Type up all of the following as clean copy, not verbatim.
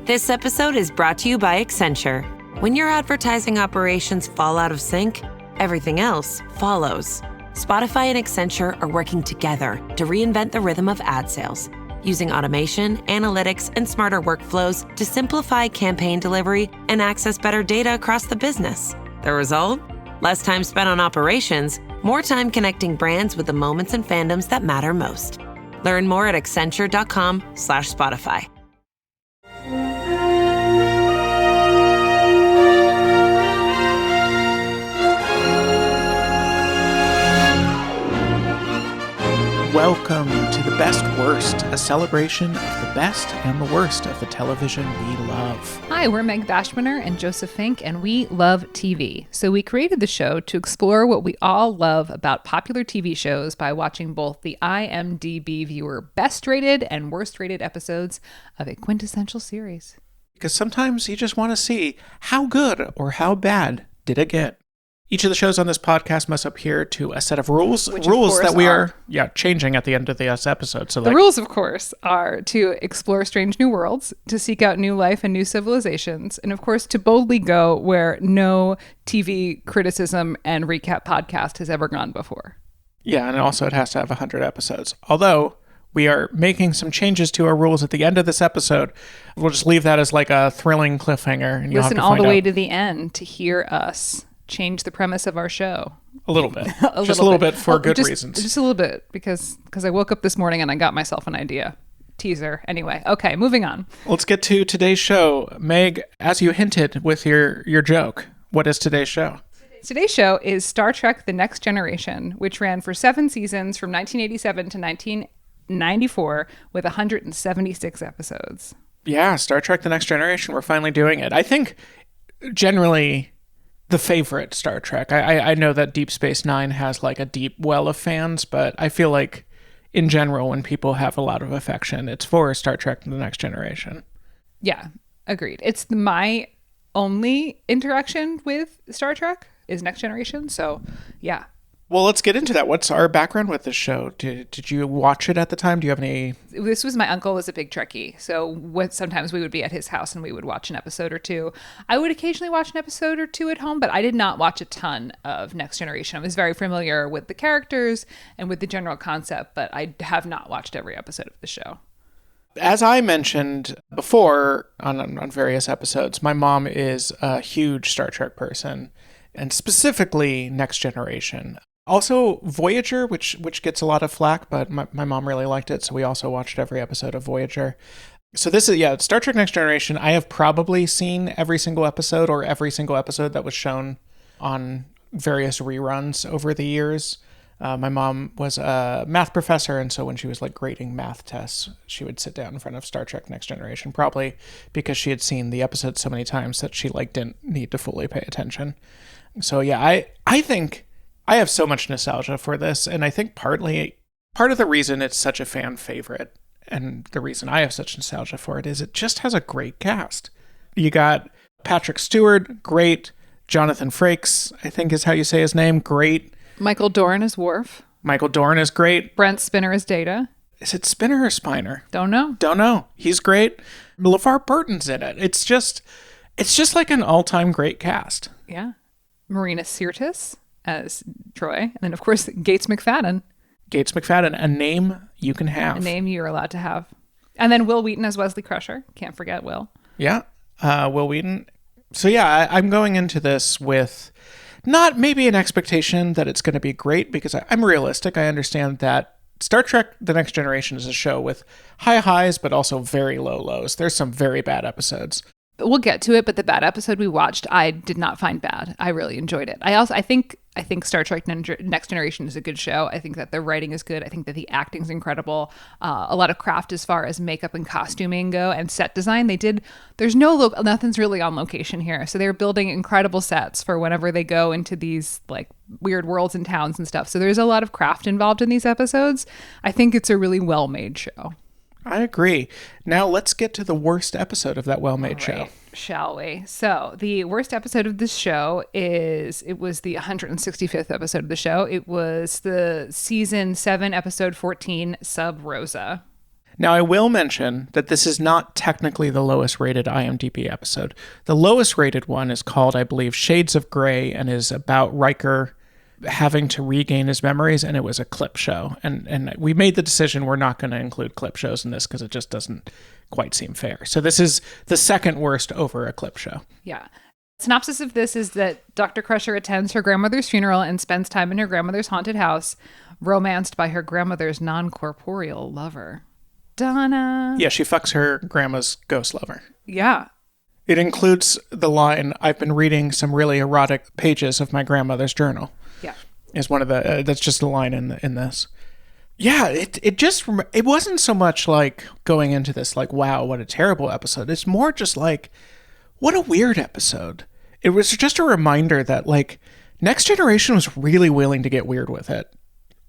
This episode is brought to you by Accenture. When your advertising operations fall out of sync, everything else follows. Spotify and Accenture are working together to reinvent the rhythm of ad sales, using automation, analytics, and smarter workflows to simplify campaign delivery and access better data across the business. The result? Less time spent on operations, more time connecting brands with the moments and fandoms that matter most. Learn more at accenture.com/Spotify. Welcome to The Best Worst, a celebration of the best and the worst of the television we love. Hi, we're Meg Bashmaner and Joseph Fink, and we love TV. So we created the show to explore what we all love about popular TV shows by watching both the IMDb viewer best-rated and worst-rated episodes of a quintessential series. Because sometimes you just want to see how good or how bad did it get. Each of the shows on this podcast must adhere to a set of rules that we are changing at the end of this episode. So the rules, of course, are to explore strange new worlds, to seek out new life and new civilizations, and of course, to boldly go where no TV criticism and recap podcast has ever gone before. Yeah, and also it has to have 100 episodes. Although we are making some changes to our rules at the end of this episode. We'll just leave that as like a thrilling cliffhanger. And listen all the way to the end to hear us change the premise of our show. A little bit. A little bit for good reasons. Just a little bit, because I woke up this morning and I got myself an idea. Teaser. Anyway, okay, moving on. Let's get to today's show. Meg, as you hinted with your joke, what is today's show? Today's show is Star Trek: The Next Generation, which ran for 7 seasons from 1987 to 1994 with 176 episodes. Yeah, Star Trek: The Next Generation. We're finally doing it. I think generally the favorite Star Trek. I know that Deep Space Nine has like a deep well of fans, but I feel like in general, when people have a lot of affection, it's for Star Trek: The Next Generation. Yeah, agreed. It's my only interaction with Star Trek is Next Generation. So yeah. Well, let's get into that. What's our background with this show? Did you watch it at the time? Do you have any? This was my uncle was a big Trekkie. So sometimes we would be at his house and we would watch an episode or two. I would occasionally watch an episode or two at home, but I did not watch a ton of Next Generation. I was very familiar with the characters and with the general concept, but I have not watched every episode of the show. As I mentioned before on various episodes, my mom is a huge Star Trek person, and specifically Next Generation. Also Voyager, which gets a lot of flack, but my mom really liked it, so we also watched every episode of Voyager. So this is, Star Trek Next Generation. I have probably seen every single episode or every single episode that was shown on various reruns over the years. My mom was a math professor, and so when she was like grading math tests, she would sit down in front of Star Trek Next Generation, probably because she had seen the episodes so many times that she like didn't need to fully pay attention. So yeah, I think I have so much nostalgia for this, and I think part of the reason it's such a fan favorite, and the reason I have such nostalgia for it, is it just has a great cast. You got Patrick Stewart, great. Jonathan Frakes, I think is how you say his name, great. Michael Dorn as Worf. Michael Dorn is great. Brent Spinner as Data. Is it Spinner or Spiner? Don't know. He's great. LeVar Burton's in it. It's just like an all-time great cast. Yeah. Marina Sirtis as Troy, and then of course Gates McFadden, a name you can have, a name you're allowed to have, and then Will Wheaton as Wesley Crusher. Can't forget Will. Yeah, Will Wheaton. So yeah, I'm going into this with not maybe an expectation that it's going to be great, because I'm realistic. I understand that Star Trek: The Next Generation is a show with high highs, but also very low lows. There's some very bad episodes. We'll get to it, but the bad episode we watched, I did not find bad. I really enjoyed it. I think Star Trek Next Generation is a good show. I think that the writing is good. I think that the acting's incredible. A lot of craft as far as makeup and costuming go, and set design. Nothing's really on location here. So they're building incredible sets for whenever they go into these like weird worlds and towns and stuff. So there's a lot of craft involved in these episodes. I think it's a really well-made show. I agree. Now let's get to the worst episode of that well-made show. Shall we? So the worst episode of this show was the 165th episode of the show. It was the season 7, episode 14, Sub Rosa. Now, I will mention that this is not technically the lowest rated IMDb episode. The lowest rated one is called, I believe, Shades of Grey, and is about Riker having to regain his memories, and it was a clip show. And we made the decision we're not going to include clip shows in this because it just doesn't quite seem fair. So this is the second worst over a clip show. Yeah. Synopsis of this is that Dr. Crusher attends her grandmother's funeral and spends time in her grandmother's haunted house, romanced by her grandmother's non-corporeal lover. Donna. Yeah, she fucks her grandma's ghost lover. Yeah. It includes the line, "I've been reading some really erotic pages of my grandmother's journal." Yeah. Is one of the, that's just a line in this. Yeah, it wasn't so much like going into this like, wow, what a terrible episode. It's more just like, what a weird episode. It was just a reminder that like Next Generation was really willing to get weird with it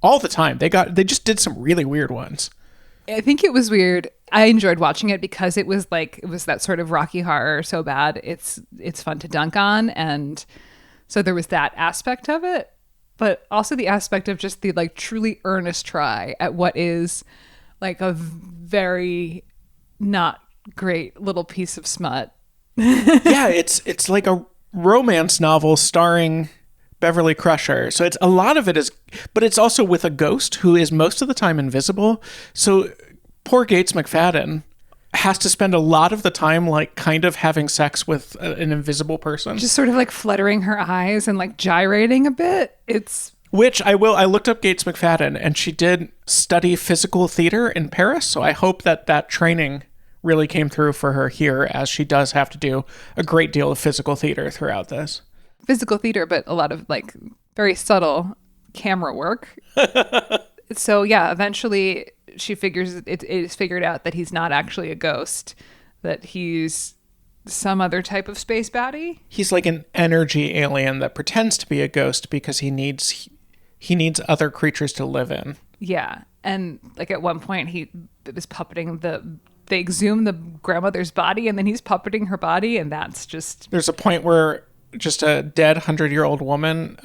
all the time. They just did some really weird ones. I think it was weird. I enjoyed watching it because it was that sort of Rocky Horror so bad it's fun to dunk on, and so there was that aspect of it, but also the aspect of just the like truly earnest try at what is like a very not great little piece of smut. Yeah, it's like a romance novel starring Beverly Crusher. So it's a lot of it is, but it's also with a ghost who is most of the time invisible. So poor Gates McFadden has to spend a lot of the time like kind of having sex with an invisible person. Just sort of like fluttering her eyes and like gyrating a bit. I looked up Gates McFadden, and she did study physical theater in Paris. So I hope that training really came through for her here, as she does have to do a great deal of physical theater throughout this. Physical theater, but a lot of like very subtle camera work. So yeah, eventually she figures it is figured out that he's not actually a ghost, that he's some other type of space baddie. He's like an energy alien that pretends to be a ghost because he needs other creatures to live in. Yeah, and like at one point he was puppeting they exhume the grandmother's body, and then he's puppeting her body, and that's just... There's a point where just a dead 100-year-old woman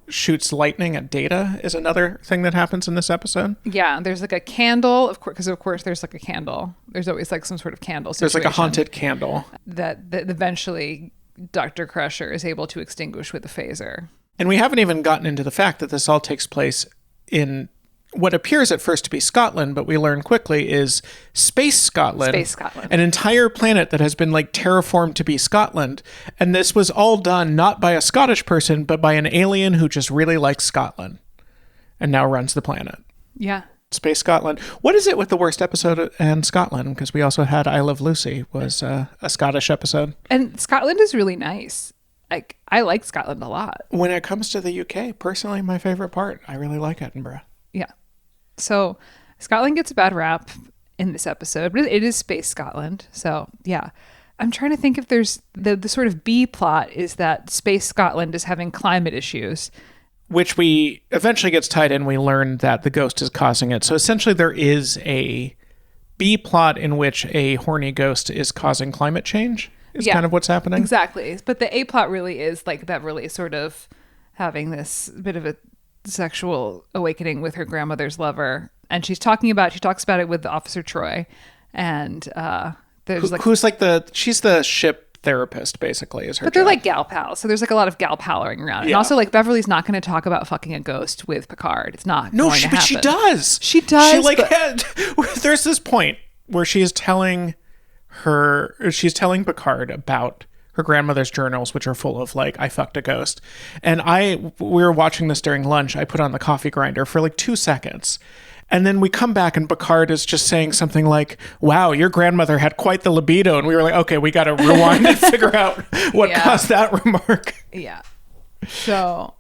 shoots lightning at Data is another thing that happens in this episode. Yeah, there's like a candle, because of course there's like a candle. There's always like some sort of candle situation. There's like a haunted candle. That eventually Dr. Crusher is able to extinguish with a phaser. And we haven't even gotten into the fact that this all takes place in what appears at first to be Scotland, but we learn quickly is Space Scotland. Space Scotland. An entire planet that has been like terraformed to be Scotland. And this was all done not by a Scottish person, but by an alien who just really likes Scotland and now runs the planet. Yeah. Space Scotland. What is it with the worst episode in Scotland? Because we also had I Love Lucy was a Scottish episode. And Scotland is really nice. Like, I like Scotland a lot. When it comes to the UK, personally, my favorite part. I really like Edinburgh. Yeah. So Scotland gets a bad rap in this episode, but it is Space Scotland. So yeah, I'm trying to think if there's the sort of B plot is that Space Scotland is having climate issues. Which we eventually gets tied in. We learn that the ghost is causing it. So essentially there is a B plot in which a horny ghost is causing climate change is kind of what's happening. Exactly. But the A plot really is like Beverly sort of having this bit of a sexual awakening with her grandmother's lover, and she talks about it with Officer Troy, and there's she's the ship therapist basically is her but they're like gal pals, so there's like a lot of gal palling around. And also like Beverly's not going to talk about fucking a ghost with Picard. It's not going to happen. She does there's this point where she's telling Picard about her grandmother's journals, which are full of like, I fucked a ghost. And we were watching this during lunch. I put on the coffee grinder for like 2 seconds. And then we come back and Picard is just saying something like, wow, your grandmother had quite the libido. And we were like, okay, we got to rewind and figure out what caused that remark. Yeah. So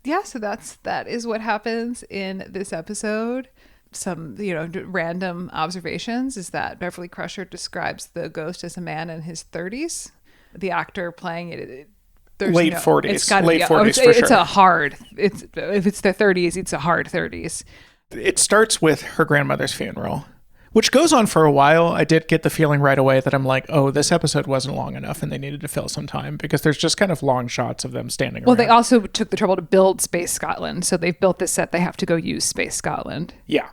that is what happens in this episode. Some, random observations is that Beverly Crusher describes the ghost as a man in his 30s. The actor playing it late 40s. It's got to be 40s for sure. If it's the 30s, it's a hard 30s. It starts with her grandmother's funeral, which goes on for a while. I did get the feeling right away that I'm like, oh, this episode wasn't long enough and they needed to fill some time because there's just kind of long shots of them standing around. Well, they also took the trouble to build Space Scotland. So they've built this set. They have to go use Space Scotland. Yeah.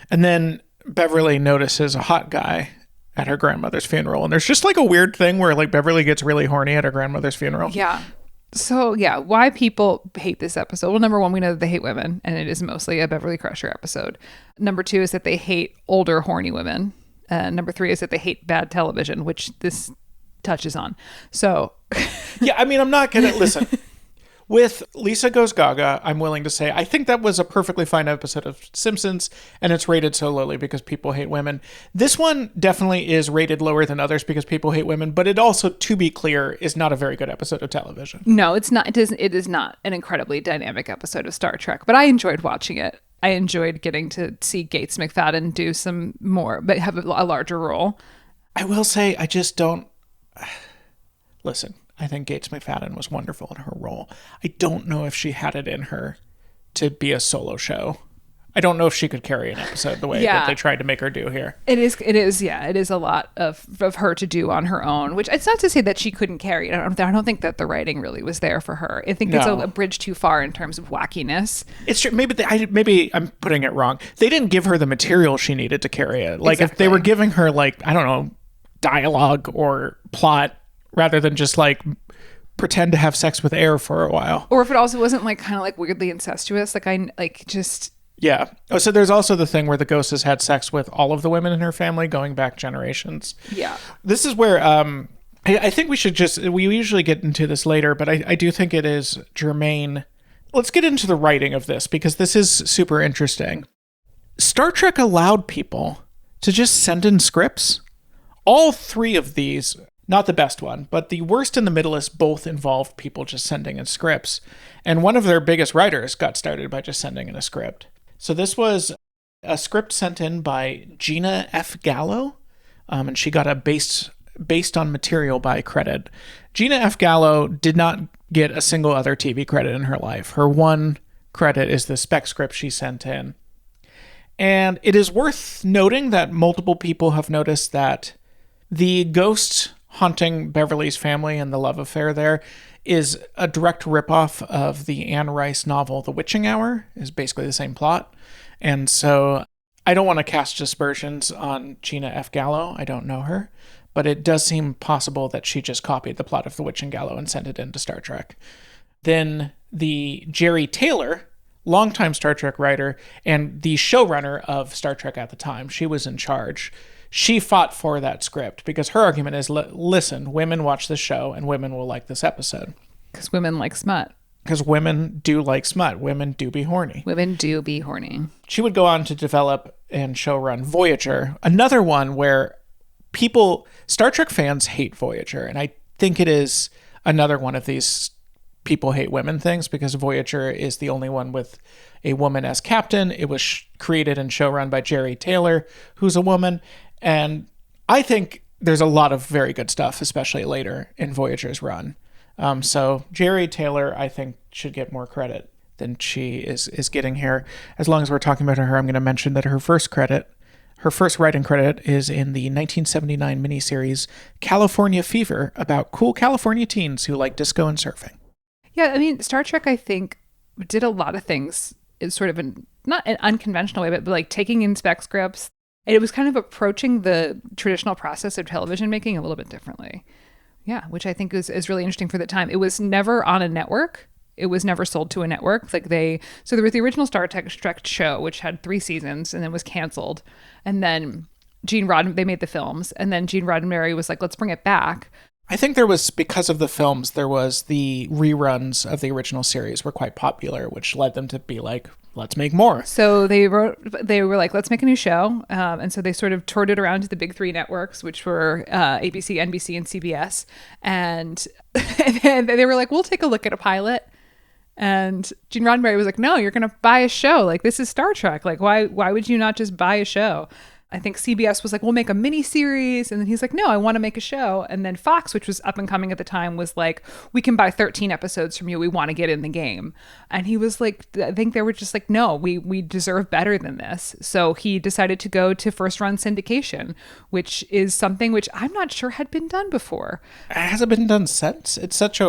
And then Beverly notices a hot guy at her grandmother's funeral. And there's just like a weird thing where like Beverly gets really horny at her grandmother's funeral. Yeah. So yeah, why people hate this episode? Well, number one, we know that they hate women, and it is mostly a Beverly Crusher episode. Number two is that they hate older, horny women. Number three is that they hate bad television, which this touches on. So yeah, I mean, I'm not going to listen. With Lisa Goes Gaga, I'm willing to say I think that was a perfectly fine episode of Simpsons, and it's rated so lowly because people hate women. This one definitely is rated lower than others because people hate women, but it also, to be clear, is not a very good episode of television. No, it's not. It is not an incredibly dynamic episode of Star Trek, but I enjoyed watching it. I enjoyed getting to see Gates McFadden do some more, but have a larger role. I will say, I just don't... Listen, I think Gates McFadden was wonderful in her role. I don't know if she had it in her to be a solo show. I don't know if she could carry an episode the way that they tried to make her do here. It is a lot of her to do on her own, which it's not to say that she couldn't carry it. I don't think that the writing really was there for her. I think it's a bridge too far in terms of wackiness. It's true. Maybe I'm putting it wrong. They didn't give her the material she needed to carry it. Like if they were giving her like, I don't know, dialogue or plot rather than just like pretend to have sex with air for a while. Or if it also wasn't like kind of like weirdly incestuous, Yeah. Oh, so there's also the thing where the ghost has had sex with all of the women in her family going back generations. Yeah. This is where I think we usually get into this later, but I do think it is germane. Let's get into the writing of this because this is super interesting. Star Trek allowed people to just send in scripts. All three of these, not the best one, but the worst and the middleest both involved people just sending in scripts. And one of their biggest writers got started by just sending in a script. So this was a script sent in by Gina F. Gallo, and she got a based on material by credit. Gina F. Gallo did not get a single other TV credit in her life. Her one credit is the spec script she sent in. And it is worth noting that multiple people have noticed that the ghost haunting Beverly's family and the love affair there is a direct ripoff of the Anne Rice novel The Witching Hour. Is basically the same plot. And so I don't want to cast aspersions on Gina F. Gallo. I don't know her. But it does seem possible that she just copied the plot of The Witching Gallo and sent it into Star Trek. Then the Jerry Taylor, longtime Star Trek writer and the showrunner of Star Trek at the time, she was in charge. She fought for that script because her argument is, listen, women watch this show and women will like this episode. Because women like smut. Because women do like smut. Women do be horny. Women do be horny. She would go on to develop and showrun Voyager, another one where Star Trek fans hate Voyager. And I think it is another one of these people hate women things because Voyager is the only one with a woman as captain. It was created and showrun by Jerry Taylor, who's a woman. And I think there's a lot of very good stuff, especially later in Voyager's run. So Jerry Taylor, I think, should get more credit than she is getting here. As long as we're talking about her, I'm going to mention that her first writing credit is in the 1979 miniseries California Fever about cool California teens who like disco and surfing. Yeah, I mean, Star Trek, I think, did a lot of things in sort of not an unconventional way, but like taking in spec scripts. It was kind of approaching the traditional process of television making a little bit differently. Yeah, which I think is really interesting for the time. It was never on a network. It was never sold to a network. So there was the original Star Trek show, which had 3 seasons and then was canceled. And then they made the films. And then Gene Roddenberry was like, let's bring it back. I think because of the films, there was the reruns of the original series were quite popular, which led them to be like, let's make more. So they were like, let's make a new show. And so they sort of toured it around to the big 3 networks, which were ABC, NBC, and CBS. And they were like, we'll take a look at a pilot. And Gene Roddenberry was like, no, you're going to buy a show. Like, this is Star Trek. Like, why would you not just buy a show? I think CBS was like, we'll make a mini series. And then he's like, no, I want to make a show. And then Fox, which was up and coming at the time, was like, we can buy 13 episodes from you. We want to get in the game. And he was like, I think they were just like, no, we deserve better than this. So he decided to go to first run syndication, which is something which I'm not sure had been done before. It hasn't been done since. It's such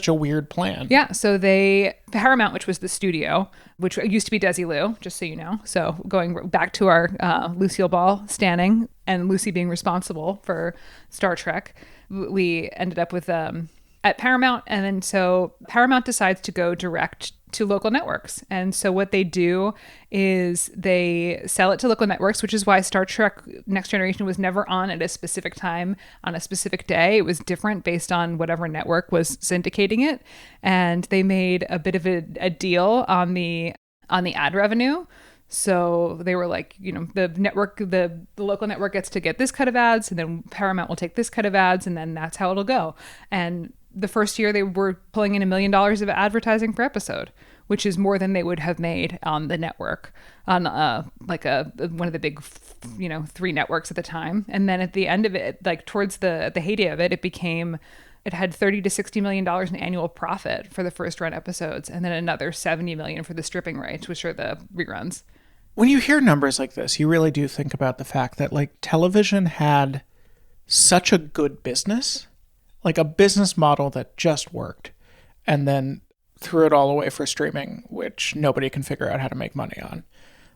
a weird plan. Yeah. So they Paramount, which was the studio, which used to be Desilu, just so you know. So going back to our Lucille Ball standing and Lucy being responsible for Star Trek, we ended up with at Paramount. And then so Paramount decides to go direct to local networks. And so what they do is they sell it to local networks, which is why Star Trek Next Generation was never on at a specific time on a specific day. It was different based on whatever network was syndicating it. And they made a bit of a deal on the ad revenue. So they were like, the network, the local network gets to get this cut of ads, and then Paramount will take this cut of ads, and then that's how it'll go. And the first year they were pulling in $1 million of advertising per episode, which is more than they would have made on the network, on one of the big, 3 networks at the time. And then at the end of it, like towards the heyday of it, it had $30 to $60 million in annual profit for the first run episodes, and then another $70 million for the stripping rights, which are the reruns. When you hear numbers like this, you really do think about the fact that like television had such a good business, like a business model that just worked, and then threw it all away for streaming, which nobody can figure out how to make money on.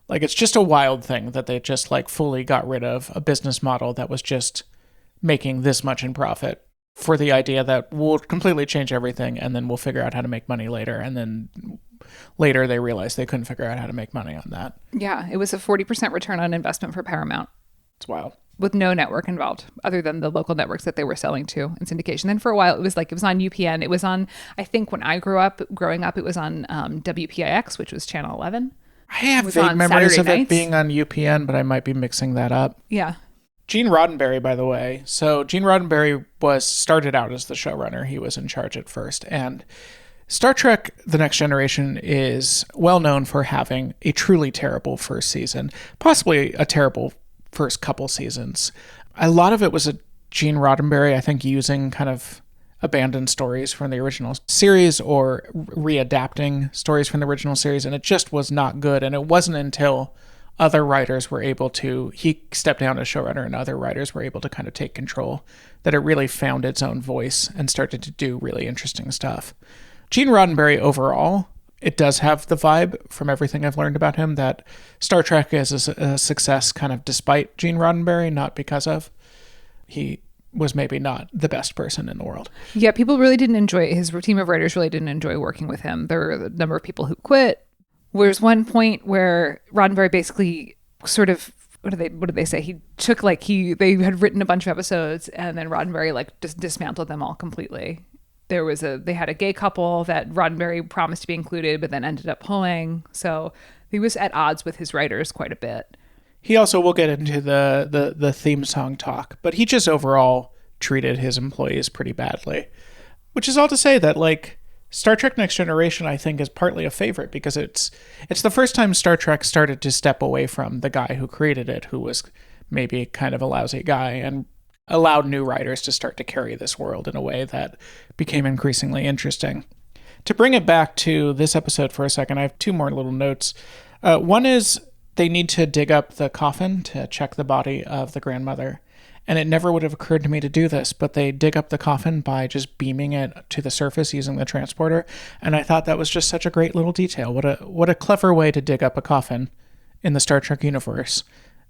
Like, it's just a wild thing that they just like fully got rid of a business model that was just making this much in profit for the idea that we'll completely change everything and then we'll figure out how to make money later. And then later they realized they couldn't figure out how to make money on that. Yeah, it was a 40% return on investment for Paramount. It's wild. With no network involved other than the local networks that they were selling to in syndication. Then for a while it was on UPN. It was on, I think when I growing up, it was on WPIX, which was channel 11. I have vague memories of it being on UPN, but I might be mixing that up. Yeah. Gene Roddenberry, by the way. So Gene Roddenberry started out as the showrunner. He was in charge at first. And Star Trek The Next Generation is well known for having a truly terrible first season, possibly a terrible first couple seasons. A lot of it was Gene Roddenberry, I think, using kind of abandoned stories from the original series or readapting stories from the original series, and it just was not good. And it wasn't until other writers were able to, he stepped down as showrunner and other writers were able to kind of take control, that it really found its own voice and started to do really interesting stuff. Gene Roddenberry overall, it does have the vibe from everything I've learned about him that Star Trek is a success kind of despite Gene Roddenberry, not because of. He was maybe not the best person in the world. Yeah, people really didn't enjoy, his team of writers really didn't enjoy working with him. There were a number of people who quit. There's one point where Roddenberry basically sort of, what did they say? He took they had written a bunch of episodes and then Roddenberry just dismantled them all completely. They had a gay couple that Roddenberry promised to be included, but then ended up pulling. So he was at odds with his writers quite a bit. He also will get into the theme song talk, but he just overall treated his employees pretty badly, which is all to say that Star Trek Next Generation, I think, is partly a favorite because it's the first time Star Trek started to step away from the guy who created it, who was maybe kind of a lousy guy, and allowed new writers to start to carry this world in a way that became increasingly interesting. To bring it back to this episode for a second, I have 2 more little notes. One is they need to dig up the coffin to check the body of the grandmother. And it never would have occurred to me to do this, but they dig up the coffin by just beaming it to the surface using the transporter. And I thought that was just such a great little detail. What a clever way to dig up a coffin in the Star Trek universe,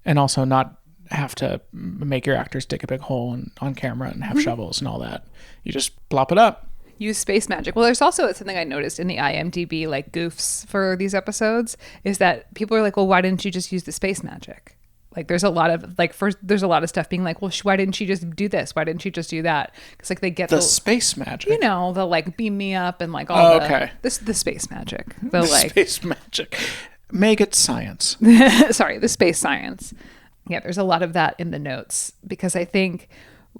and also not have to make your actors dig a big hole on camera and have shovels and all that. You just plop it up. Use space magic. Well, there's also something I noticed in the IMDb goofs for these episodes is that people are like, well, why didn't you just use the space magic? There's a lot of there's a lot of stuff being like, well, why didn't she just do this? Why didn't she just do that? Because they get the space magic. They'll beam me up and the space magic. The space magic. Make it science. Sorry, the space science. Yeah, there's a lot of that in the notes because I think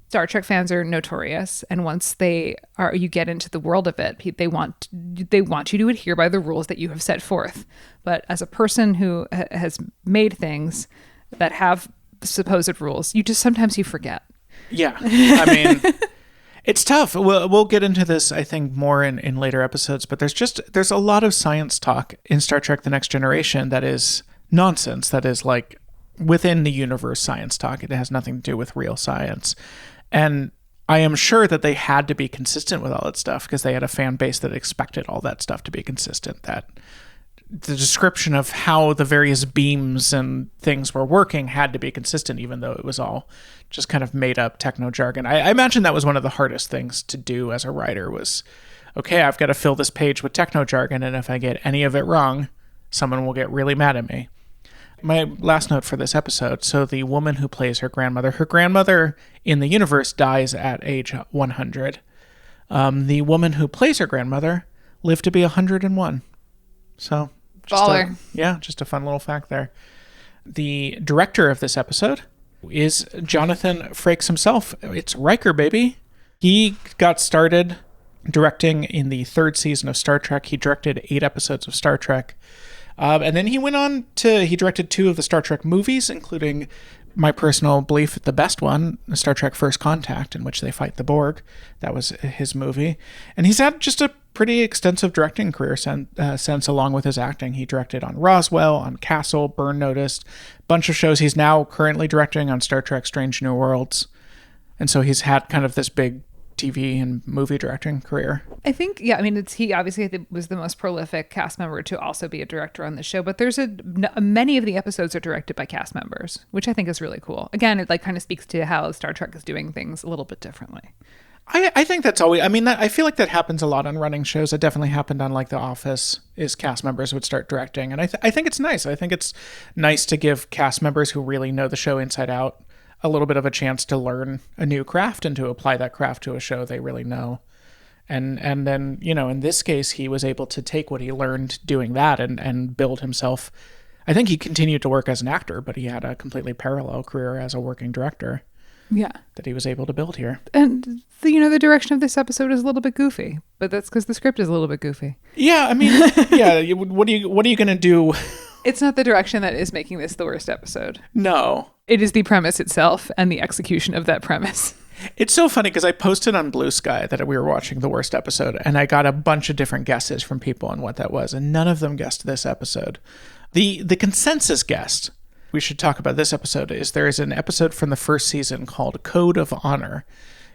Star Trek fans are notorious, and once you get into the world of it, they want you to adhere by the rules that you have set forth. But as a person who has made things that have supposed rules, sometimes you forget. Yeah, I mean, it's tough. We'll get into this, I think, more in later episodes. But there's a lot of science talk in Star Trek: The Next Generation that is nonsense. That is within the universe science talk. It has nothing to do with real science. And I am sure that they had to be consistent with all that stuff because they had a fan base that expected all that stuff to be consistent. That the description of how the various beams and things were working had to be consistent, even though it was all just kind of made up techno jargon. I imagine that was one of the hardest things to do as a writer was, okay, I've got to fill this page with techno jargon, and if I get any of it wrong, someone will get really mad at me. My last note for this episode, so the woman who plays her grandmother in the universe dies at age 100. The woman who plays her grandmother lived to be 101. So, just a fun little fact there. The director of this episode is Jonathan Frakes himself. It's Riker, baby. He got started directing in the 3rd season of Star Trek. He directed 8 episodes of Star Trek. And then he went on he directed 2 of the Star Trek movies, including my personal belief, the best one, Star Trek First Contact, in which they fight the Borg. That was his movie. And he's had just a pretty extensive directing career since along with his acting. He directed on Roswell, on Castle, Burn Notice, a bunch of shows. He's now currently directing on Star Trek Strange New Worlds. And so he's had kind of this big TV and movie directing career. I think, he obviously was the most prolific cast member to also be a director on the show, but there's many of the episodes are directed by cast members, which I think is really cool. Again, it kind of speaks to how Star Trek is doing things a little bit differently. I think that's always, I feel like that happens a lot on running shows. It definitely happened on The Office, is cast members would start directing. And I think it's nice. I think it's nice to give cast members who really know the show inside out a little bit of a chance to learn a new craft and to apply that craft to a show they really know. And then, in this case, he was able to take what he learned doing that and build himself. I think he continued to work as an actor, but he had a completely parallel career as a working director. Yeah. That he was able to build here. And, the direction of this episode is a little bit goofy, but that's because the script is a little bit goofy. Yeah, what are you going to do? It's not the direction that is making this the worst episode. No. It is the premise itself and the execution of that premise. It's so funny because I posted on Blue Sky that we were watching the worst episode, and I got a bunch of different guesses from people on what that was, and none of them guessed this episode. The consensus guess we should talk about this episode is there is an episode from the 1st season called Code of Honor,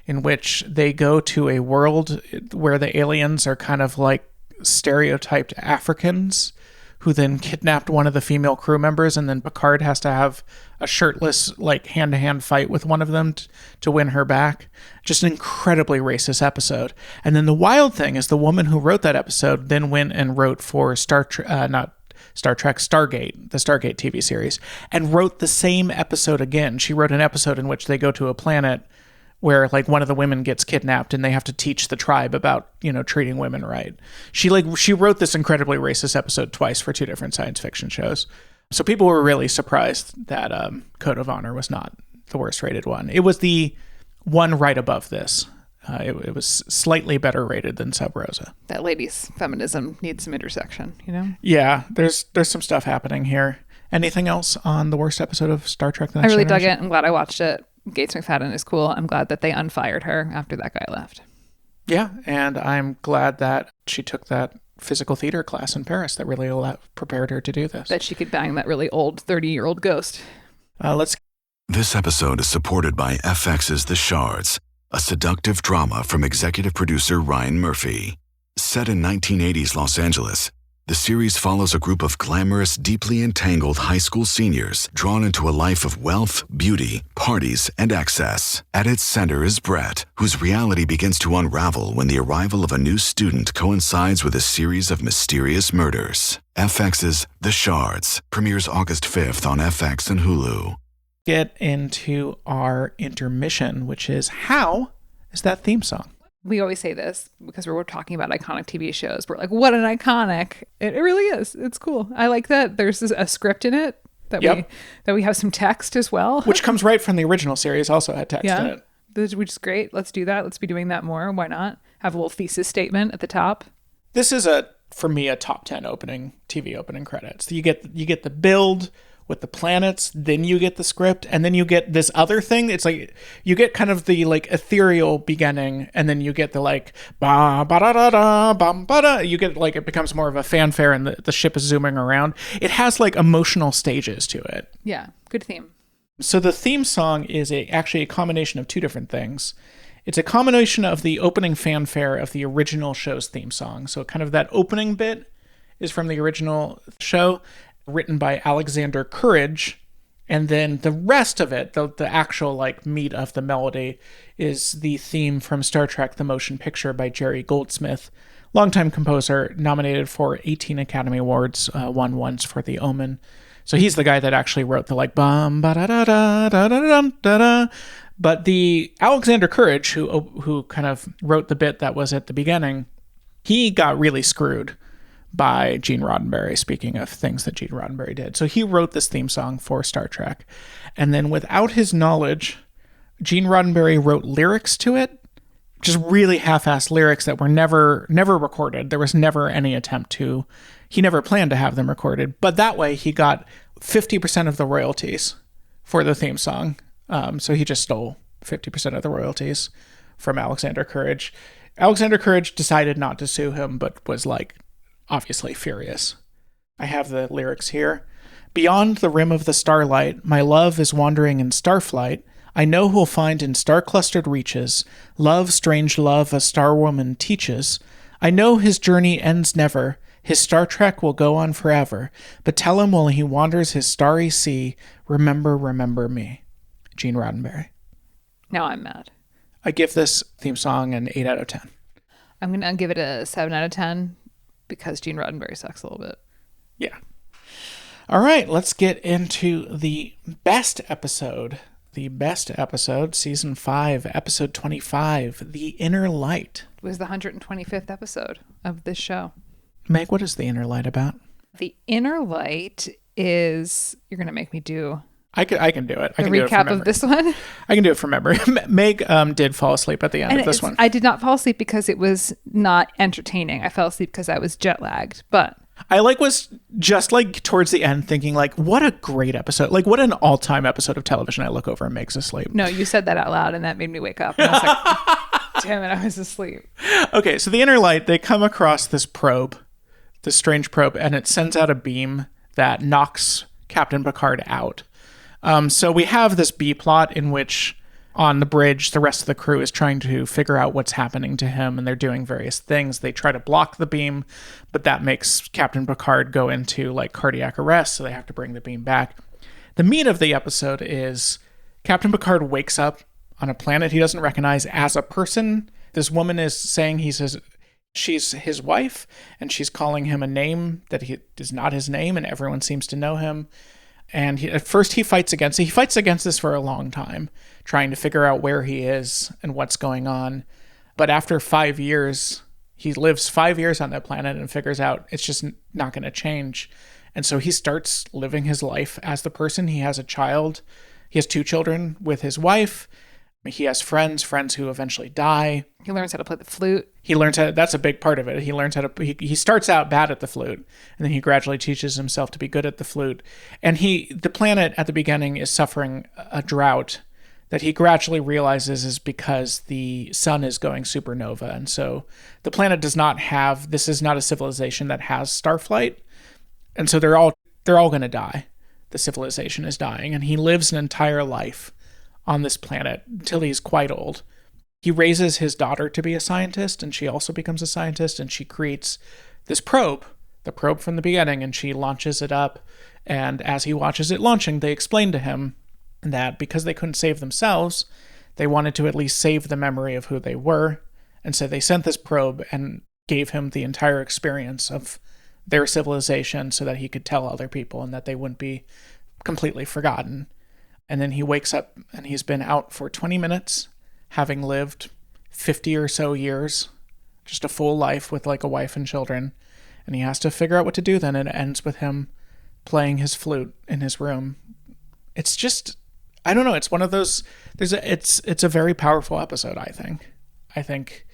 in which they go to a world where the aliens are kind of like stereotyped Africans who then kidnapped one of the female crew members, and then Picard has to have a shirtless, hand-to-hand fight with one of them to win her back. Just an incredibly racist episode. And then the wild thing is the woman who wrote that episode then went and wrote for Stargate, the Stargate TV series, and wrote the same episode again. She wrote an episode in which they go to a planet where one of the women gets kidnapped and they have to teach the tribe about, treating women right. She wrote this incredibly racist episode twice for 2 different science fiction shows. So people were really surprised that Code of Honor was not the worst rated one. It was the one right above this. It was slightly better rated than Sub Rosa. That lady's feminism needs some intersection, Yeah, there's some stuff happening here. Anything else on the worst episode of Star Trek The Next Generation? I really Generation? dug it. I'm glad I watched it. Gates McFadden is cool. I'm glad that they unfired her after that guy left. Yeah, and I'm glad that she took that physical theater class in Paris that really prepared her to do this. That she could bang that really old 30-year-old ghost. This episode is supported by FX's The Shards, a seductive drama from executive producer Ryan Murphy. Set in 1980s Los Angeles, the series follows a group of glamorous, deeply entangled high school seniors drawn into a life of wealth, beauty, parties, and excess. At its center is Brett, whose reality begins to unravel when the arrival of a new student coincides with a series of mysterious murders. FX's The Shards premieres August 5th on FX and Hulu. Get into our intermission, which is how is that theme song? We always say this because we're talking about iconic TV shows. We're like, what an iconic. It really is. It's cool. I like that there's a script in it that we have some text as well. Which comes right from the original series, also had text in it. Which is great. Let's do that. Let's be doing that more. Why not? Have a little thesis statement at the top. This is for me a top 10 TV opening credits. You get the build with the planets, then you get the script, and then you get this other thing. It's like you get kind of the ethereal beginning, and then you get the ba ba da da da bum ba da. You get it becomes more of a fanfare, and the ship is zooming around. It has emotional stages to it. Yeah, good theme. So the theme song is actually a combination of 2 different things. It's a combination of the opening fanfare of the original show's theme song. So kind of that opening bit is from the original show, written by Alexander Courage. And then the rest of it, the actual like meat of the melody, is the theme from Star Trek The Motion Picture by Jerry Goldsmith, longtime composer, nominated for 18 Academy Awards, won once for The Omen. So he's the guy that actually wrote the like bum ba da da da da da da da. But the Alexander Courage, who kind of wrote the bit that was at the beginning, he got really screwed by Gene Roddenberry, speaking of things that Gene Roddenberry did. So he wrote this theme song for Star Trek. And then without his knowledge, Gene Roddenberry wrote lyrics to it, just really half-assed lyrics that were never recorded. There was never any attempt to. He never planned to have them recorded. But that way he got 50% of the royalties for the theme song. So he just stole 50% of the royalties from Alexander Courage. Alexander Courage decided not to sue him, but was like obviously furious. I have the lyrics here. Beyond the rim of the starlight, my love is wandering in starflight. I know who'll find in star-clustered reaches love, strange love, a star woman teaches. I know his journey ends never. His Star Trek will go on forever. But tell him while he wanders his starry sea, remember, remember me. Gene Roddenberry. Now I'm mad. I give this theme song an 8 out of 10. I'm going to give it a 7 out of 10 because Gene Roddenberry sucks a little bit. Yeah. All right, let's get into the best episode. The best episode, season 5, episode 25, The Inner Light. It was the 125th episode of this show. Meg, what is The Inner Light about? The Inner Light is, you're going to make me do I can do it. I the can do it from recap memory. of this one. I can do it from memory. Meg did fall asleep at the end of this one. I did not fall asleep because it was not entertaining. I fell asleep because I was jet lagged, but I was just like towards the end thinking like, what a great episode. Like what an all-time episode of television. I look over and Meg's asleep. No, you said that out loud and that made me wake up. And I was like, damn it, I was asleep. Okay, so the Inner Light, they come across this probe, this strange probe, and it sends out a beam that knocks Captain Picard out. So we have this B plot in which on the bridge, the rest of the crew is trying to figure out what's happening to him, and they're doing various things. They try to block the beam, but that makes Captain Picard go into like cardiac arrest, so they have to bring the beam back. The meat of the episode is Captain Picard wakes up on a planet he doesn't recognize as a person. This woman is saying she's his wife, and she's calling him a name that is not his name, and everyone seems to know him. And at first he fights against it. He fights against this for a long time, trying to figure out where he is and what's going on. But after 5 years, he lives 5 years on that planet and figures out it's just not going to change. And so he starts living his life as the person. He has a child. He has 2 children with his wife. He has friends who eventually die. He learns how to play the flute. That's a big part of it. He learns how to, he starts out bad at the flute, and then he gradually teaches himself to be good at the flute. And the planet at the beginning is suffering a drought that he gradually realizes is because the sun is going supernova. And so the planet this is not a civilization that has starflight. And so they're all going to die. The civilization is dying, and he lives an entire life on this planet until he's quite old. He raises his daughter to be a scientist, and she also becomes a scientist, and she creates this probe, the probe from the beginning, and she launches it up. And as he watches it launching, they explain to him that because they couldn't save themselves, they wanted to at least save the memory of who they were. And so they sent this probe and gave him the entire experience of their civilization so that he could tell other people and that they wouldn't be completely forgotten. And then he wakes up and he's been out for 20 minutes, having lived 50 or so years, just a full life with like a wife and children. And he has to figure out what to do then. And it ends with him playing his flute in his room. It's just, I don't know. It's one of those, it's a very powerful episode, I think. I think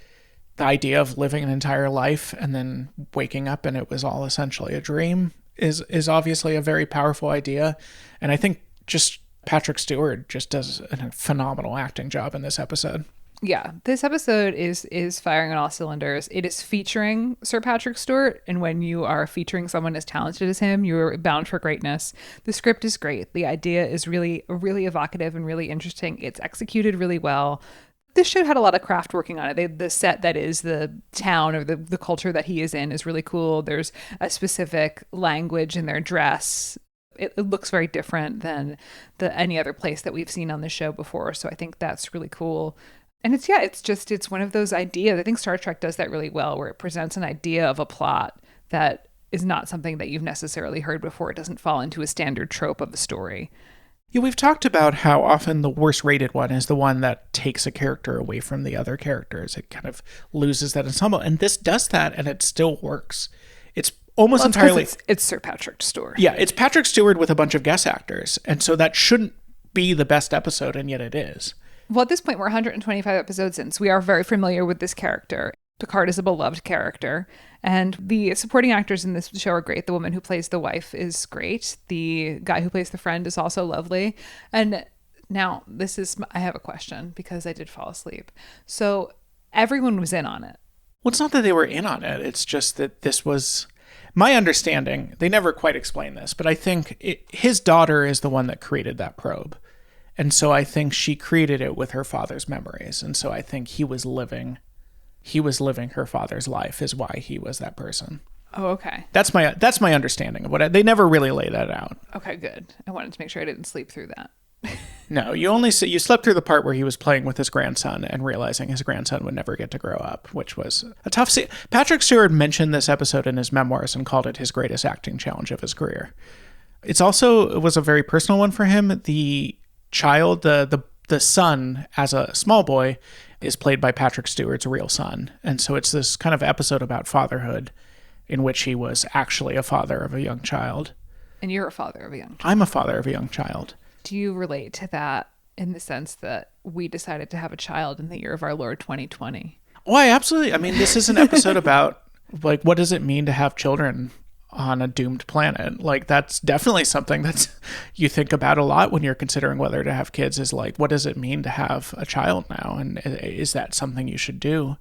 the idea of living an entire life and then waking up and it was all essentially a dream is obviously a very powerful idea. And I think just Patrick Stewart just does a phenomenal acting job in this episode. Yeah, this episode is firing on all cylinders. It is featuring Sir Patrick Stewart, and when you are featuring someone as talented as him, you're bound for greatness. The script is great. The idea is really, really evocative and really interesting. It's executed really well. this show had a lot of craft working on it. The set that is the town or the culture that he is in is really cool. There's a specific language in their dress. It looks very different than any other place that we've seen on the show before. So I think that's really cool. And it's one of those ideas. I think Star Trek does that really well, where it presents an idea of a plot that is not something that you've necessarily heard before. It doesn't fall into a standard trope of a story. Yeah, we've talked about how often the worst rated one is the one that takes a character away from the other characters. It kind of loses that ensemble. And this does that, and it still works. It's almost entirely... It's Sir Patrick Stewart. Yeah, it's Patrick Stewart with a bunch of guest actors. And so that shouldn't be the best episode, and yet it is. Well, at this point, we're 125 episodes in, so we are very familiar with this character. Picard is a beloved character, and the supporting actors in this show are great. The woman who plays the wife is great. The guy who plays the friend is also lovely. And now I have a question because I did fall asleep. So everyone was in on it. Well, it's not that they were in on it. It's just that this was my understanding. They never quite explain this, but I think his daughter is the one that created that probe. And so I think she created it with her father's memories. And so I think he was living her father's life is why he was that person. Oh, okay. That's my understanding of they never really lay that out. Okay, good. I wanted to make sure I didn't sleep through that. No, you slept through the part where he was playing with his grandson and realizing his grandson would never get to grow up, which was a tough scene. Patrick Stewart mentioned this episode in his memoirs and called it his greatest acting challenge of his career. It was a very personal one for him. The child, the son, as a small boy, is played by Patrick Stewart's real son. And so it's this kind of episode about fatherhood in which he was actually a father of a young child. And you're a father of a young child. I'm a father of a young child. Do you relate to that in the sense that we decided to have a child in the year of our Lord 2020? Oh, absolutely. I mean, this is an episode about, like, what does it mean to have children on a doomed planet? Like, that's definitely something that's you think about a lot when you're considering whether to have kids, is like, what does it mean to have a child now? And is that something you should do?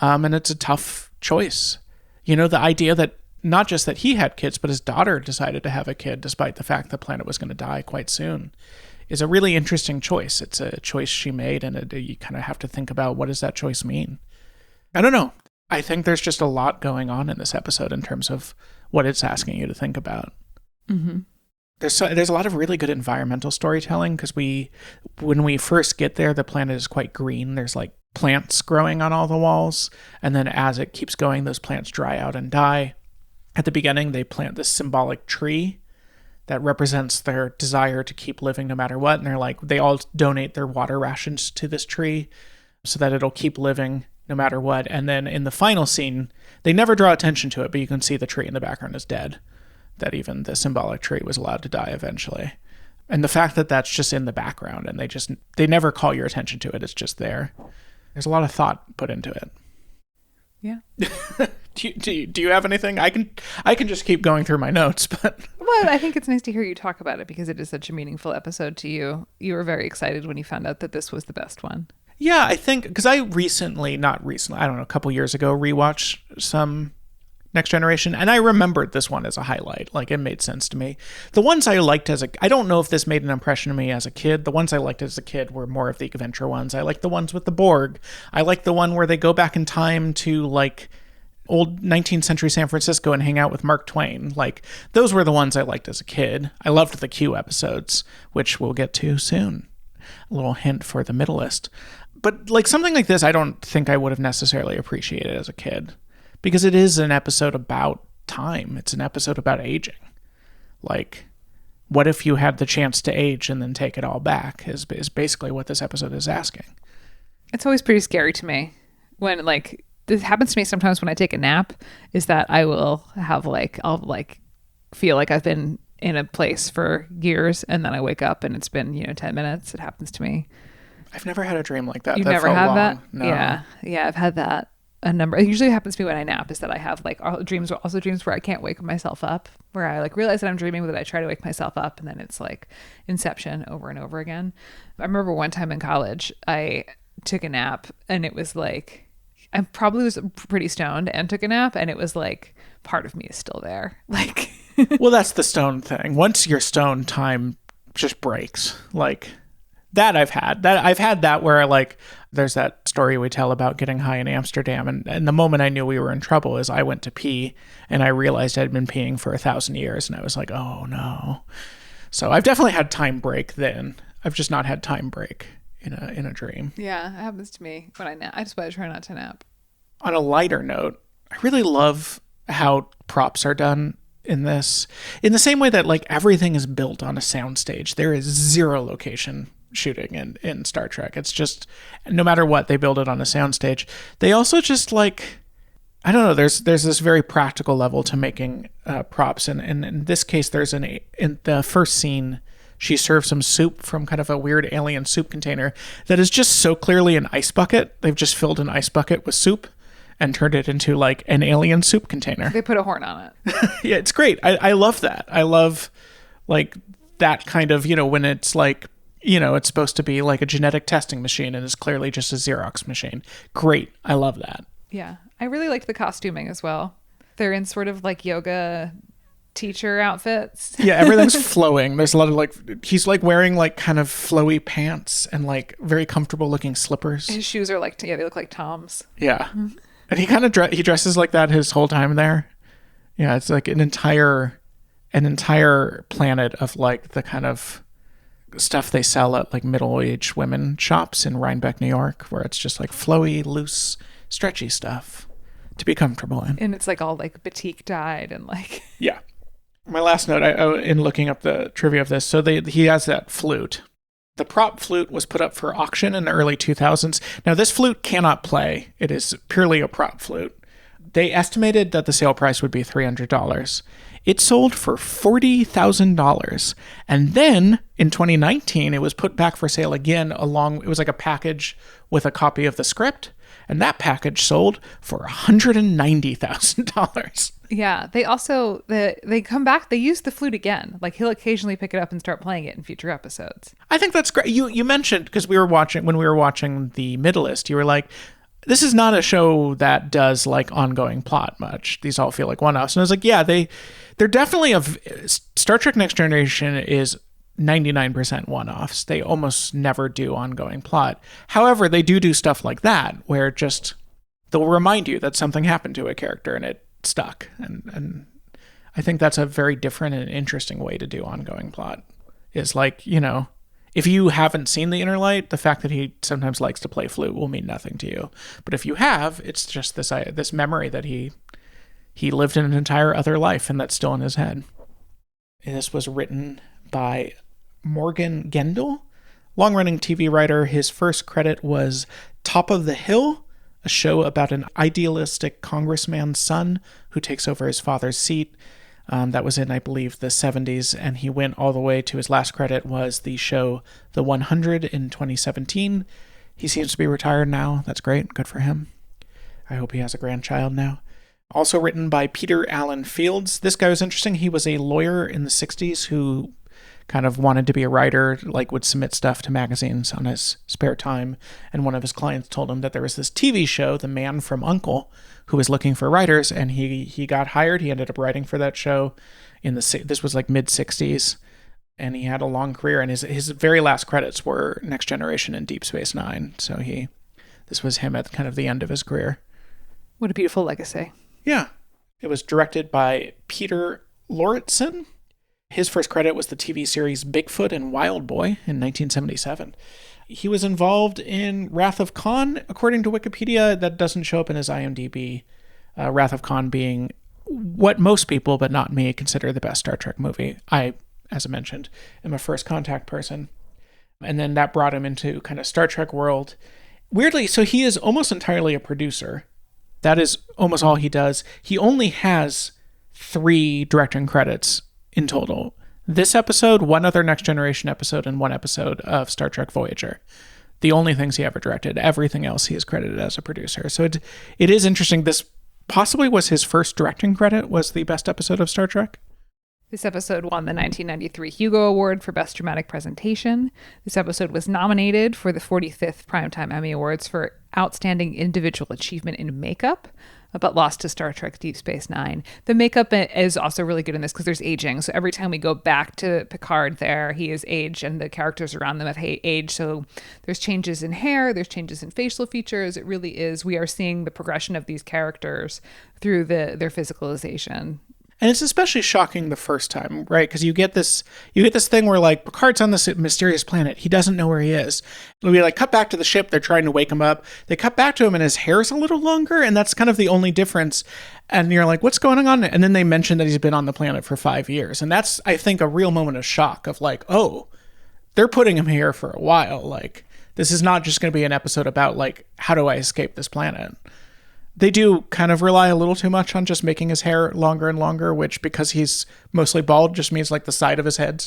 And it's a tough choice. You know, the idea that not just that he had kids, but his daughter decided to have a kid despite the fact the planet was going to die quite soon is a really interesting choice. It's a choice she made, and you kind of have to think about, what does that choice mean? I don't know. I think there's just a lot going on in this episode in terms of what it's asking you to think about. Mm-hmm. There's a lot of really good environmental storytelling, because when we first get there, the planet is quite green. There's like plants growing on all the walls, and then as it keeps going, those plants dry out and die. At the beginning, they plant this symbolic tree that represents their desire to keep living no matter what, and they all donate their water rations to this tree so that it'll keep living no matter what. And then in the final scene, they never draw attention to it, but you can see the tree in the background is dead, that even the symbolic tree was allowed to die eventually. And the fact that that's just in the background and they never call your attention to it, it's just there. There's a lot of thought put into it. Yeah. Do you have anything? I can just keep going through my notes, but well, I think it's nice to hear you talk about it because it is such a meaningful episode to you. You were very excited when you found out that this was the best one. Yeah, I think because I not recently, I don't know, a couple years ago, rewatched some Next Generation, and I remembered this one as a highlight. Like, it made sense to me. The ones I liked I don't know if this made an impression on me as a kid. The ones I liked as a kid were more of the adventure ones. I like the ones with the Borg. I like the one where they go back in time to like old 19th century San Francisco and hang out with Mark Twain. Like, those were the ones I liked as a kid. I loved the Q episodes, which we'll get to soon. A little hint for the middle list. But like something like this, I don't think I would have necessarily appreciated as a kid, because it is an episode about time. It's an episode about aging. Like, what if you had the chance to age and then take it all back is basically what this episode is asking. It's always pretty scary to me when, like, this happens to me sometimes when I take a nap, is that I will have I'll feel like I've been in a place for years, and then I wake up and it's been 10 minutes. It happens to me. I've never had a dream like that. You've never had that? No. Yeah, I've had that a number. It usually happens to me when I nap, is that I have dreams where I can't wake myself up, where I realize that I'm dreaming, but I try to wake myself up, and then it's like Inception over and over again. I remember one time in college, I took a nap, and it was like, I probably was pretty stoned and took a nap, and it was like, part of me is still there. Like, well, that's the stone thing. Once you're stoned, time just breaks. Like, I've had that where There's that story we tell about getting high in Amsterdam. And the moment I knew we were in trouble is I went to pee and I realized I'd been peeing for 1,000 years. And I was like, oh no. So I've definitely had time break then. I've just not had time break in a dream. Yeah, it happens to me when I nap. I just want to try not to nap. On a lighter note, I really love how props are done in this. In the same way that like everything is built on a soundstage. There is zero location shooting in Star Trek. It's just, no matter what, they build it on a soundstage. They also just like, I don't know, there's this very practical level to making props. And in this case, in the first scene, she serves some soup from kind of a weird alien soup container that is just so clearly an ice bucket. They've just filled an ice bucket with soup and turned it into like an alien soup container. They put a horn on it. Yeah, it's great. I love that. I love like that kind of, when it's like, it's supposed to be like a genetic testing machine and it's clearly just a Xerox machine. Great. I love that. Yeah. I really liked the costuming as well. They're in sort of like yoga teacher outfits. Yeah, everything's flowing. There's a lot of like, he's like wearing like kind of flowy pants and like very comfortable looking slippers. His shoes are like, they look like Tom's. Yeah. And he kind of he dresses like that his whole time there. Yeah, it's like an entire planet of like the kind of stuff they sell at like middle-aged women shops in Rhinebeck, New York, where it's just like flowy, loose, stretchy stuff to be comfortable in. And it's like all like batik dyed and like... Yeah. My last note, in looking up the trivia of this, so he has that flute. The prop flute was put up for auction in the early 2000s. Now, this flute cannot play. It is purely a prop flute. They estimated that the sale price would be $300. It sold for $40,000. And then in 2019, it was put back for sale again it was like a package with a copy of the script. And that package sold for $190,000. Yeah. They also, they come back, they use the flute again. Like he'll occasionally pick it up and start playing it in future episodes. I think that's great. You mentioned, because when we were watching The Middleist, you were like, this is not a show that does like ongoing plot much. These all feel like one-offs. And I was like, yeah, they're definitely Star Trek Next Generation is 99% one-offs. They almost never do ongoing plot. However, they do stuff like that where just they'll remind you that something happened to a character and it stuck. And I think that's a very different and interesting way to do ongoing plot. Is like, if you haven't seen The Inner Light, the fact that he sometimes likes to play flute will mean nothing to you. But if you have, it's just this memory that he lived in an entire other life and that's still in his head. And this was written by Morgan Gendel, long-running TV writer. His first credit was Top of the Hill, a show about an idealistic congressman's son who takes over his father's seat. That was in, I believe, the 70s, and he went all the way to his last credit was the show The 100 in 2017. He seems to be retired now. That's great. Good for him. I hope he has a grandchild now. Also written by Peter Allen Fields. This guy was interesting. He was a lawyer in the 60s who kind of wanted to be a writer, like would submit stuff to magazines on his spare time. And one of his clients told him that there was this TV show, The Man from U.N.C.L.E., who was looking for writers, and he got hired. He ended up writing for that show this was like mid-60s, and he had a long career, and his very last credits were Next Generation and Deep Space Nine. So this was him at kind of the end of his career. What a beautiful legacy. Yeah. It was directed by Peter Lauritsen. His first credit was the TV series Bigfoot and Wild Boy in 1977. He was involved in Wrath of Khan, according to Wikipedia. That doesn't show up in his IMDb. Wrath of Khan being what most people, but not me, consider the best Star Trek movie. I, as I mentioned, am a First Contact person. And then that brought him into kind of Star Trek world. Weirdly, so he is almost entirely a producer. That is almost all he does. He only has 3 directing credits in total. This episode, one other Next Generation episode, and 1 episode of Star Trek Voyager. The only things he ever directed. Everything else he is credited as a producer. So it is interesting. This possibly was his first directing credit, was the best episode of Star Trek. This episode won the 1993 Hugo Award for Best Dramatic Presentation. This episode was nominated for the 45th Primetime Emmy Awards for Outstanding Individual Achievement in Makeup, but lost to Star Trek Deep Space Nine. The makeup is also really good in this because there's aging. So every time we go back to Picard there, he is aged and the characters around them have aged. So there's changes in hair, there's changes in facial features. It really is. We are seeing the progression of these characters through their physicalization. And it's especially shocking the first time, right? Because you get this thing where like Picard's on this mysterious planet. He doesn't know where he is. We like cut back to the ship. They're trying to wake him up. They cut back to him and his hair's a little longer. And that's kind of the only difference. And you're like, what's going on? And then they mention that he's been on the planet for 5 years. And that's, I think, a real moment of shock of like, oh, they're putting him here for a while. Like, this is not just going to be an episode about like, how do I escape this planet? They do kind of rely a little too much on just making his hair longer and longer, which because he's mostly bald just means like the side of his head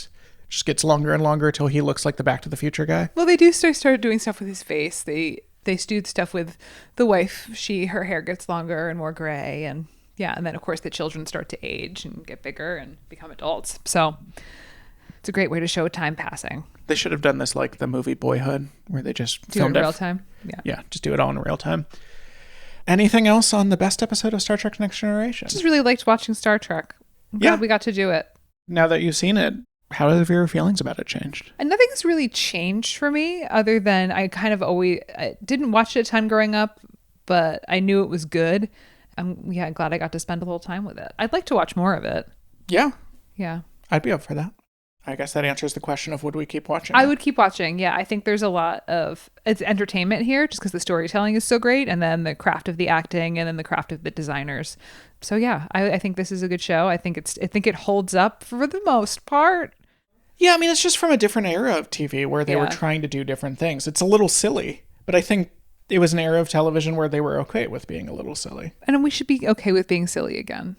just gets longer and longer until he looks like the Back to the Future guy. Well, they do start doing stuff with his face. They do stuff with the wife. Her hair gets longer and more gray. And yeah, and then of course the children start to age and get bigger and become adults. So it's a great way to show time passing. They should have done this like the movie Boyhood, where they just do it in real time. Yeah, just do it all in real time. Anything else on the best episode of Star Trek Next Generation? I just really liked watching Star Trek. I'm glad we got to do it. Now that you've seen it, how have your feelings about it changed? And nothing's really changed for me other than I didn't watch it a ton growing up, but I knew it was good. I'm glad I got to spend a little time with it. I'd like to watch more of it. Yeah. Yeah. I'd be up for that. I guess that answers the question of would we keep watching? I would keep watching. Yeah. I think there's a lot of it's entertainment here just because the storytelling is so great and then the craft of the acting and then the craft of the designers. So yeah, I think this is a good show. I think it holds up for the most part. Yeah, I mean, it's just from a different era of TV where they were trying to do different things. It's a little silly, but I think it was an era of television where they were okay with being a little silly. And we should be okay with being silly again.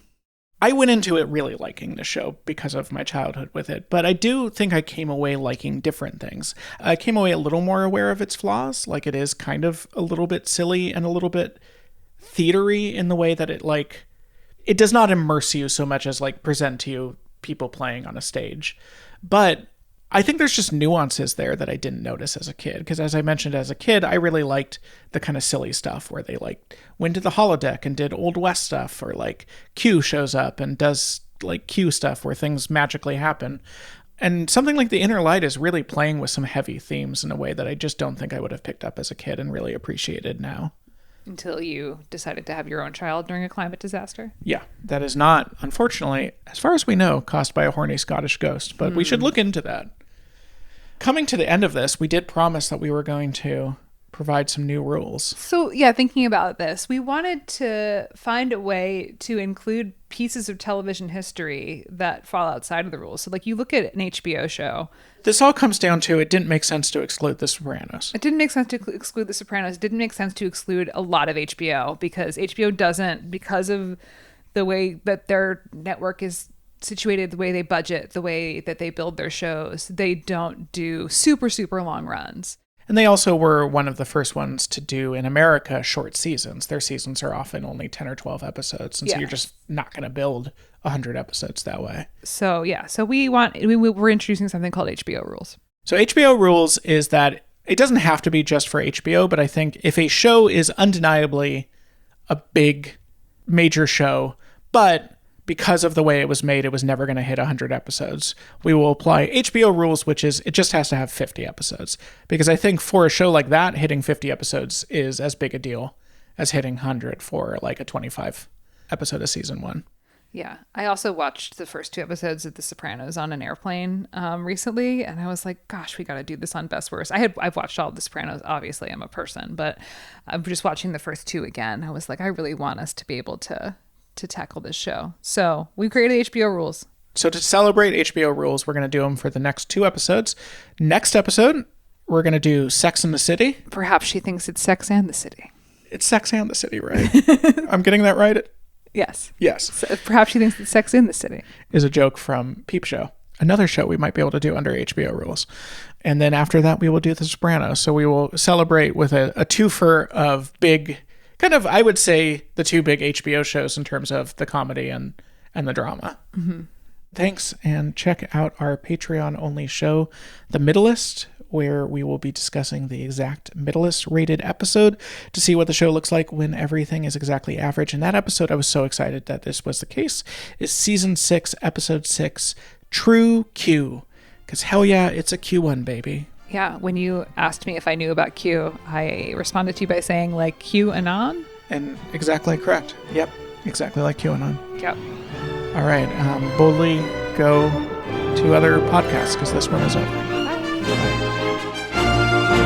I went into it really liking the show because of my childhood with it, but I do think I came away liking different things. I came away a little more aware of its flaws, like it is kind of a little bit silly and a little bit theatery in the way that it does not immerse you so much as like present to you people playing on a stage. But I think there's just nuances there that I didn't notice as a kid. Because as I mentioned, as a kid, I really liked the kind of silly stuff where they like went to the holodeck and did Old West stuff, or like Q shows up and does like Q stuff where things magically happen. And something like The Inner Light is really playing with some heavy themes in a way that I just don't think I would have picked up as a kid and really appreciated now. Until you decided to have your own child during a climate disaster? Yeah, that is not, unfortunately, as far as we know, caused by a horny Scottish ghost, but we should look into that. Coming to the end of this, we did promise that we were going to provide some new rules. So yeah, thinking about this, we wanted to find a way to include pieces of television history that fall outside of the rules. So like you look at an HBO show. This all comes down to it didn't make sense to exclude The Sopranos. It didn't make sense to exclude The Sopranos. It didn't make sense to exclude a lot of HBO because HBO doesn't, because of the way that their network is situated, the way they budget, the way that they build their shows, they don't do super, super long runs. And they also were one of the first ones to do, in America, short seasons. Their seasons are often only 10 or 12 episodes. And so you're just not going to build 100 episodes that way. So yeah, so we're introducing something called HBO Rules. So HBO Rules is that it doesn't have to be just for HBO, but I think if a show is undeniably a big, major show, but because of the way it was made, it was never going to hit 100 episodes, we will apply HBO rules, which is it just has to have 50 episodes. Because I think for a show like that, hitting 50 episodes is as big a deal as hitting 100 for like a 25 episode of season one. Yeah. I also watched the first 2 episodes of The Sopranos on an airplane recently, and I was like, gosh, we got to do this on Best Worst. I've watched all of The Sopranos. Obviously, I'm a person, but I'm just watching the first 2 again. I was like, I really want us to be able to tackle this show. So we created HBO rules. So to celebrate HBO rules, we're going to do them for the next 2 episodes. Next episode, we're going to do Sex and the City. Perhaps she thinks it's Sex and the City. It's Sex and the City, right? I'm getting that right? Yes. Yes. So perhaps she thinks it's Sex in the City. Is a joke from Peep Show. Another show we might be able to do under HBO rules. And then after that, we will do The Sopranos. So we will celebrate with a twofer of big, kind of, I would say, the 2 big HBO shows in terms of the comedy and the drama. Mm-hmm. Thanks, and check out our Patreon-only show, The Middleist, where we will be discussing the exact Middleist-rated episode to see what the show looks like when everything is exactly average. And that episode, I was so excited that this was the case, is Season 6, Episode 6, True Q. Because hell yeah, it's a Q1, baby. Yeah, when you asked me if I knew about Q, I responded to you by saying, like, QAnon? And exactly correct. Yep, exactly like QAnon. Yep. All right, boldly go to other podcasts because this one is over. Bye. Bye.